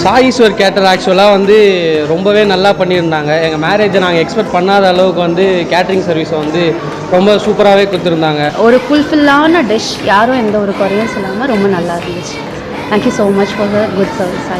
Sai Ishwar cater ஆக்சுவலாக வந்து ரொம்பவே நல்லா பண்ணியிருந்தாங்க. எங்கள் மேரேஜை நாங்கள் எக்ஸ்பெக்ட் பண்ணாத அளவுக்கு வந்து கேட்ரிங் சர்வீஸை வந்து ரொம்ப சூப்பராகவே கொடுத்துருந்தாங்க. ஒரு ஃபுல்ஃபில்லான டிஷ், யாரும் எந்த ஒரு குறையும் சொல்லாமல் ரொம்ப நல்லா இருந்துச்சு. Thank you so much for the good service.